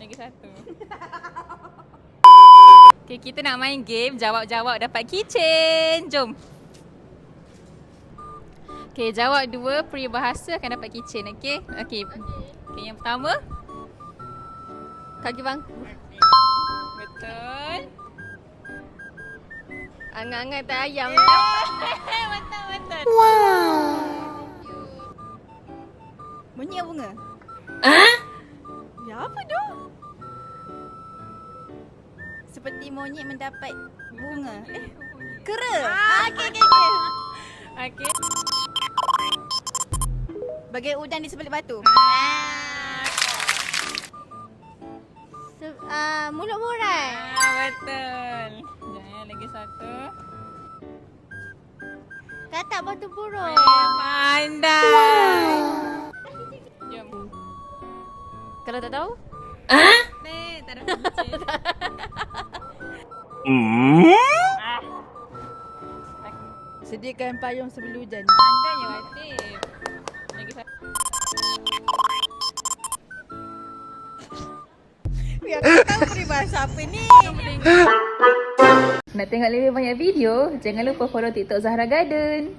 Lagi satu. Okay, kita nak main game jawab-jawab dapat keychain. Jom. Okay, jawab 2 peribahasa akan dapat keychain. Okay? Okay, yang pertama. Kaki bangku. Betul. Angat-angat tak ayam. Betul. Bunyi apa bunga? Ya apa tu? Seperti monyet mendapat bunga. Kera. Okey. Okay. Bagai udang di sebelah batu. Mulut murai. Betul. Jangan lagi satu. Katak batu burung. Pandai. Jom. Kalau tak tahu? Tak ada keychain. Sediakan payung sebelum hujan. Pandainya Watif. Lagi satu. Ya, aku tahu peribahasa apa ni. Nak tengok lebih banyak video, jangan lupa follow TikTok Zahra Garden.